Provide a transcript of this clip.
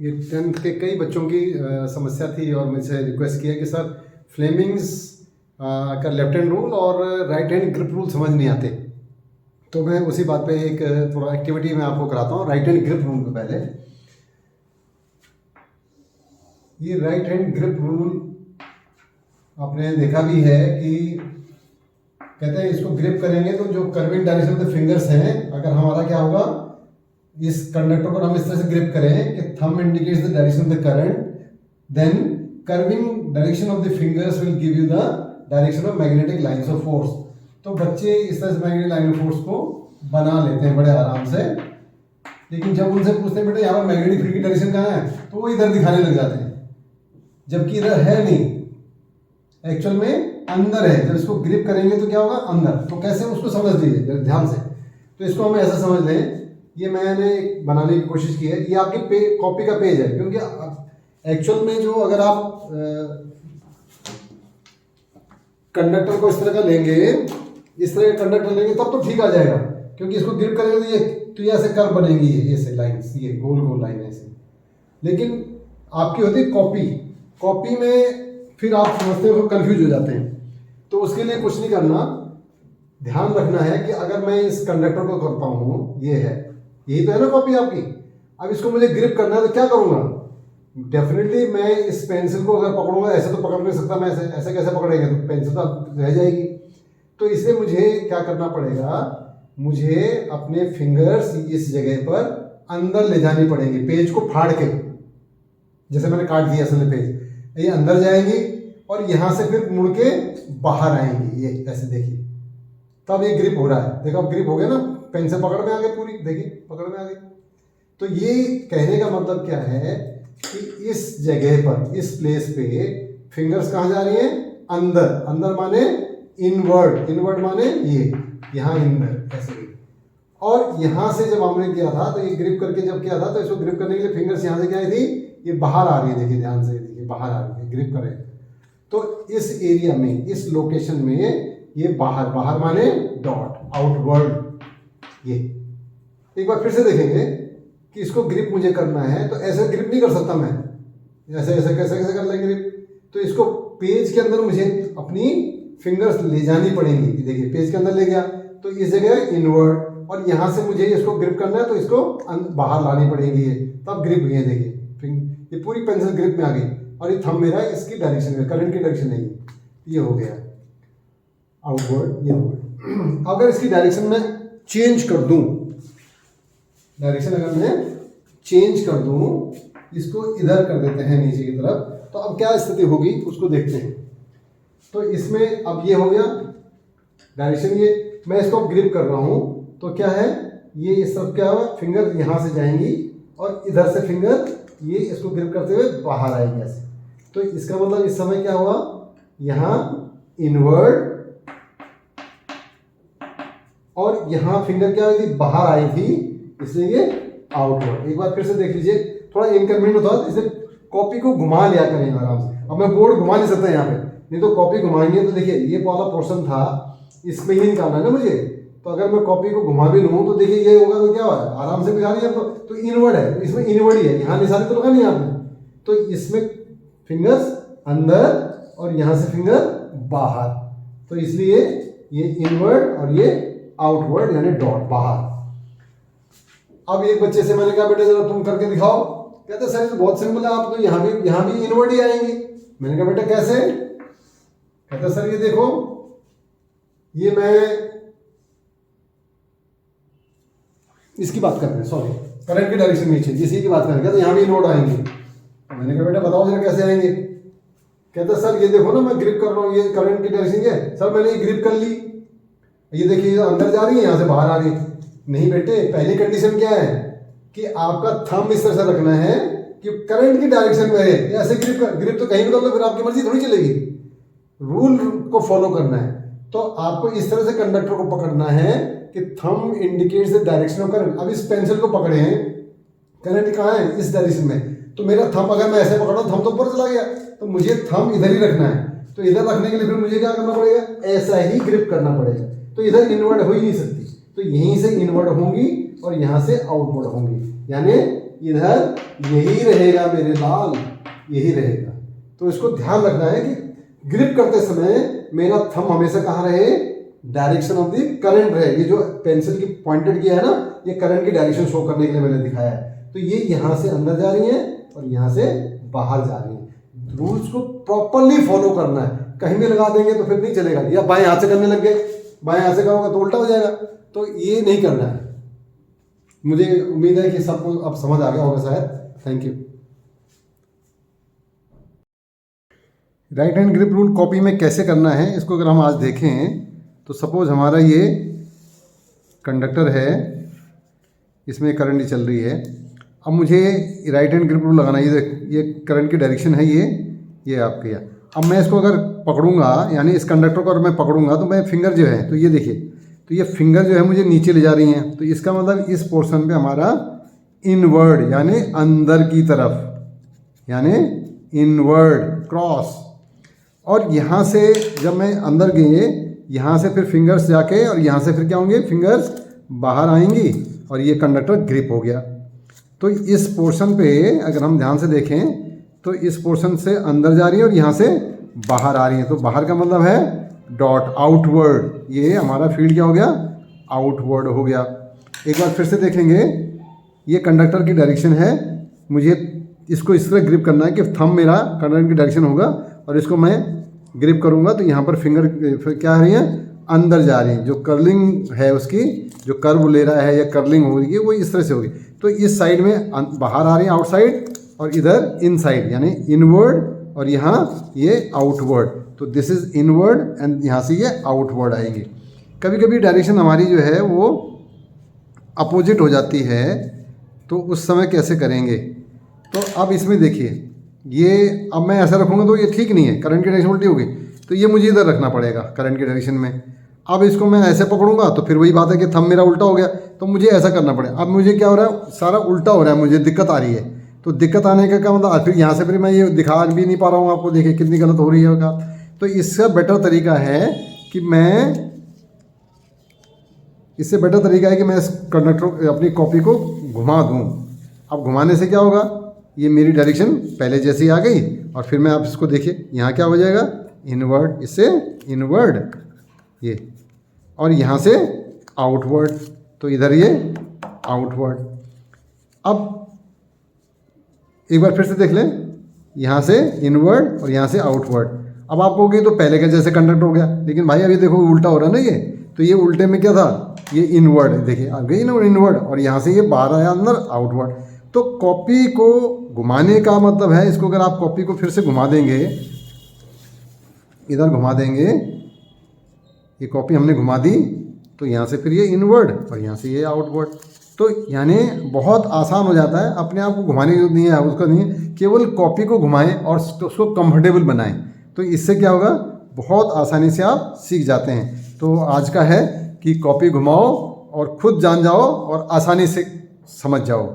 ये 10th के कई बच्चों की समस्या थी और मुझसे रिक्वेस्ट किया कि सर फ्लेमिंग्स का लेफ्ट हैंड रूल और राइट हैंड ग्रिप रूल समझ नहीं आते। तो मैं उसी बात पे एक थोड़ा एक्टिविटी मैं आपको कराता हूँ। राइट हैंड ग्रिप रूल को पहले, ये राइट हैंड ग्रिप रूल आपने देखा भी है कि कहते हैं इसको ग्रिप करेंगे तो जो curving direction of the fingers हैं, अगर हमारा क्या होगा, इस कंडक्टर को हम इस तरह से ग्रिप करें कि thumb indicates the direction of the current, then curving direction of the fingers will give you the direction of magnetic lines of force. तो बच्चे इस तरह से मैग्नेटिक लाइन ऑफ फोर्स को बना लेते हैं बड़े आराम से, लेकिन जब उनसे पूछते हैं बेटा यहाँ पर मैग्नेटिक फील्ड की डायरेक्शन कहाँ है, तो वो इधर दिखाने लग जाते हैं, जबकि इधर है नहीं, एक्चुअल में अंदर है। जब इसको ग्रिप करेंगे तो क्या होगा, अंदर। तो कैसे उसको समझ लीजिए ध्यान से। तो इसको हम ऐसा समझ लें, ये मैंने बनाने की कोशिश की है, ये आपकी कॉपी का पेज है, क्योंकि एक्चुअल में जो अगर आप कंडक्टर को इस तरह का लेंगे, इस तरह का कंडक्टर लेंगे तब तो ठीक आ जाएगा, क्योंकि इसको ग्रिप करेंगे तो ये ऐसे कर्व बनेंगी, ये ऐसे लाइंस, ये गोल गोल लाइन ऐसे। लेकिन आपकी होती है कॉपी, कॉपी में फिर आप समझते हो, कंफ्यूज हो जाते हैं। तो उसके लिए कुछ नहीं करना, ध्यान रखना है कि अगर मैं इस कंडक्टर को करता हूँ, ये है, यही तो है ना कॉपी आपकी। अब इसको मुझे ग्रिप करना है तो क्या करूँगा, डेफिनेटली मैं इस पेंसिल को अगर पकड़ूंगा, ऐसे तो पकड़ नहीं सकता मैं, ऐसे कैसे पकड़ेंगे, तो पेंसिल तो रह जाएगी। तो इसलिए मुझे क्या करना पड़ेगा, मुझे अपने फिंगर्स इस जगह पर अंदर ले जानी पड़ेंगी, पेज को फाड़ के, जैसे मैंने काट दिया असल पेज, ये अंदर जाएंगी और यहाँ से फिर मुड़ के बाहर आएंगी, ये ऐसे देखिए, तब ये ग्रिप हो रहा है। देखो अब ग्रिप हो गया ना, पेन से पकड़ में आ गई पूरी, देखिए पकड़ में आ गई। तो ये कहने का मतलब क्या है कि इस जगह पर, इस प्लेस पे फिंगर्स कहाँ जा रही हैं, अंदर। अंदर माने इनवर्ड, इनवर्ड माने ये यहाँ अंदर ऐसे। और यहाँ से जब हमने किया था, तो ये ग्रिप करके जब किया था, तो इसको ग्रिप करने के लिए फिंगर्स यहाँ से क्या आई थी, ये बाहर आ रही है, देखिए ध्यान से, देखिए बाहर आ रही है, ग्रिप करें तो इस एरिया में, इस लोकेशन में ये बाहर, बाहर माने डॉट, आउटवर्ड। ये एक बार फिर से देखेंगे कि इसको ग्रिप मुझे करना है, तो ऐसे ग्रिप नहीं कर सकता मैं, ऐसे ऐसे कैसे कैसे कर लेंगे ग्रिप। तो इसको पेज के अंदर मुझे अपनी फिंगर्स ले जानी पड़ेंगी। देखिए पेज के अंदर ले गया तो इस जगह इनवर्ड, और यहाँ से मुझे इसको ग्रिप करना है तो इसको बाहर लानी पड़ेगी, ये तब ग्रिप हुई है। देखिए ये पूरी पेंसिल ग्रिप में आ गई, और ये थंब मेरा इसकी डायरेक्शन में, करंट की डायरेक्शन नहीं, ये हो गया आउटवर्ड, ये इनवर्ड। अगर इसकी डायरेक्शन में चेंज कर दूं, डायरेक्शन अगर मैं चेंज कर दूं, इसको इधर कर देते हैं नीचे की तरफ, तो अब क्या स्थिति होगी उसको देखते हैं। तो इसमें अब ये हो गया डायरेक्शन, ये मैं इसको ग्रिप कर रहा हूं, तो क्या है, ये इस तरफ क्या हुआ, फिंगर यहां से जाएंगी और इधर से फिंगर ये इसको ग्रिप करते हुए बाहर आएगी ऐसे। तो इसका मतलब इस समय क्या हुआ, यहां इनवर्ड और यहां फिंगर क्या हुई थी, बाहर आई थी, इसलिए ये आउटवर्ड। एक बार फिर से देख लीजिए, थोड़ा इनकन्वीनियंट होता है, इसे कॉपी को घुमा लिया करें आराम से। अब मैं बोर्ड घुमा नहीं सकता यहाँ पे, नहीं तो कॉपी घुमाएंगे तो देखिए ये वाला पोर्शन था, इसमें ही निकालना है ना मुझे। तो अगर मैं कॉपी को घुमा भी लूँ तो देखिए ये होगा, तो क्या हुआ, आराम से निकाल लिया। तो इनवर्ड है, तो इसमें इनवर्ड ही है, यहाँ निशानी तो लगा नहीं आपने। तो इसमें फिंगर्स अंदर और यहाँ से फिंगर बाहर, तो इसलिए ये इनवर्ड और ये आउटवर्ड यानी डॉट, बाहर। अब एक बच्चे से मैंने कहा बेटा जरा तुम करके दिखाओ, कहते सर तो बहुत सिंपल है, आप तो यहाँ भी इनवर्ड ही आएंगी। मैंने कहा बेटा कैसे, कहते सर ये देखो, ये मैं इसकी बात कर रहे हैं, सॉरी करंट की डायरेक्शन नीचे, इसी की बात कर रहे हैं, तो यहाँ भी इनवर्ड आएंगे। मैंने कहा बेटा बताओ जरा कैसे आएंगे, कहते सर ये देखो ना मैं ग्रिप कर रहा हूँ, ये करंट की डायरेक्शन है सर, मैंने ये ग्रिप कर ली, ये देखिए अंदर जा रही है, यहाँ से बाहर आ रही है। नहीं बेटे, पहली कंडीशन क्या है कि आपका थंब इस तरह से रखना है कि करंट की डायरेक्शन में है, ऐसे ग्रिप तो कहीं भी कर लो, फिर आपकी मर्जी थोड़ी चलेगी, रूल को फॉलो करना है। तो आपको इस तरह से कंडक्टर को पकड़ना है कि thumb indicates the direction of current. अब इस पेंसिल को पकड़े हैं, करंट कहाँ है, इस डायरेक्शन में, तो मेरा थंब अगर मैं ऐसे पकड़ा, थंब तो ऊपर चला गया, तो मुझे थंब इधर ही रखना है। तो इधर रखने के लिए फिर मुझे क्या करना पड़ेगा, ऐसा ही ग्रिप करना पड़ेगा। तो इधर इनवर्ड हो ही नहीं सकती, तो यहीं से इनवर्ड होंगी और यहाँ से आउटवर्ड होंगी, यानी इधर यही रहेगा मेरे लाल, यही रहेगा। तो इसको ध्यान रखना है कि ग्रिप करते समय मेरा थंब हमेशा कहाँ रहे, डायरेक्शन ऑफ द करंट रहे। ये जो पेंसिल की पॉइंटेड किया है ना, ये करंट की डायरेक्शन शो करने के लिए मैंने दिखाया है। तो ये यहाँ से अंदर जा रही है और यहाँ से बाहर जा रही है। रूल्स को प्रॉपरली फॉलो करना है, कहीं भी लगा देंगे तो फिर नहीं चलेगा। या बाएं हाथ से करने लग गए, बाएं हाथ से करोगे तो उल्टा हो जाएगा। तो ये नहीं करना है। मुझे उम्मीद है कि सबको अब समझ आ गया होगा शायद। Thank you. Right hand grip rule copy में कैसे करना है, इसको अगर हम आज देखें तो सपोज हमारा ये कंडक्टर है, इसमें करंट चल रही है। अब मुझे राइट हैंड ग्रिप रूल लगाना है। ये करंट की डायरेक्शन है, ये आपके यहाँ। अब मैं इसको अगर पकड़ूंगा, यानी इस कंडक्टर को अगर मैं पकड़ूंगा तो मैं फिंगर जो है, तो ये देखिए, तो ये फिंगर जो है मुझे नीचे ले जा रही हैं। तो इसका मतलब इस पोर्शन पे हमारा इनवर्ड यानी अंदर की तरफ, यानी इनवर्ड क्रॉस। और यहाँ से जब मैं अंदर गए, यहाँ से फिर फिंगर्स जाके और यहाँ से फिर क्या होंगे, फिंगर्स बाहर आएंगी और ये कंडक्टर ग्रिप हो गया। तो इस पोर्शन पे अगर हम ध्यान से देखें तो इस पोर्शन से अंदर जा रही है और यहाँ से बाहर आ रही है। तो बाहर का मतलब है डॉट, आउटवर्ड। ये हमारा फील्ड क्या हो गया, आउटवर्ड हो गया। एक बार फिर से देखेंगे, ये कंडक्टर की डायरेक्शन है। मुझे इसको इस तरह ग्रिप करना है कि थंब मेरा कंडक्टर की डायरेक्शन होगा और इसको मैं ग्रिप करूंगा तो यहाँ पर फिंगर क्या आ रही है, अंदर जा रही है। जो कर्लिंग है उसकी, जो कर्व ले रहा है या कर्लिंग हो रही है, वो इस तरह से होगी। तो इस साइड में बाहर आ रही है आउटसाइड, और इधर इनसाइड यानी इनवर्ड, और यहाँ ये आउटवर्ड। तो दिस इज इनवर्ड एंड यहाँ से ये आउटवर्ड आएंगे। कभी कभी डायरेक्शन हमारी जो है वो अपोजिट हो जाती है, तो उस समय कैसे करेंगे। तो अब इसमें देखिए, ये अब मैं ऐसा रखूँगा तो ये ठीक नहीं है, करंट की डायरेक्शन उल्टी होगी। तो ये मुझे इधर रखना पड़ेगा करंट की डायरेक्शन में। अब इसको मैं ऐसे पकड़ूंगा तो फिर वही बात है कि थंब मेरा उल्टा हो गया, तो मुझे ऐसा करना पड़ेगा। अब मुझे क्या हो रहा है, सारा उल्टा हो रहा है, मुझे दिक्कत आ रही है। तो दिक्कत आने का क्या मतलब, फिर यहाँ से फिर मैं ये दिखा भी नहीं पा रहा हूँ आपको, देखिए कितनी गलत हो रही है का। तो इसका बेटर तरीका है कि इससे बेटर तरीका है कि मैं इस कंडक्टर अपनी कॉपी को घुमा दूँ। अब घुमाने से क्या होगा, ये मेरी डायरेक्शन पहले जैसी आ गई, और फिर मैं आप इसको देखिए, यहाँ क्या हो जाएगा, इनवर्ड, इससे इनवर्ड ये, और यहाँ से आउटवर्ड, तो इधर ये आउटवर्ड। अब एक बार फिर से देख लें, यहाँ से इनवर्ड और यहाँ से आउटवर्ड। अब आप कहोगे तो पहले का जैसे कंडक्ट हो गया, लेकिन भाई अभी देखो उल्टा हो रहा है ना ये। तो ये उल्टे में क्या था, ये इनवर्ड, देखिए आ गई ना इनवर्ड, और यहाँ से ये बाहर आया अंदर, आउटवर्ड। तो कॉपी को घुमाने का मतलब है, इसको अगर आप कॉपी को फिर से घुमा देंगे, इधर घुमा देंगे, ये कॉपी हमने घुमा दी, तो यहाँ से फिर ये इनवर्ड और यहाँ से ये आउटवर्ड। तो यानी बहुत आसान हो जाता है, अपने आप को घुमाने की जरूरत नहीं है, उसका नहीं है, केवल कॉपी को घुमाएं और उसको कंफर्टेबल बनाएं। तो इससे क्या होगा, बहुत आसानी से आप सीख जाते हैं। तो आज का है कि कॉपी घुमाओ और खुद जान जाओ और आसानी से समझ जाओ।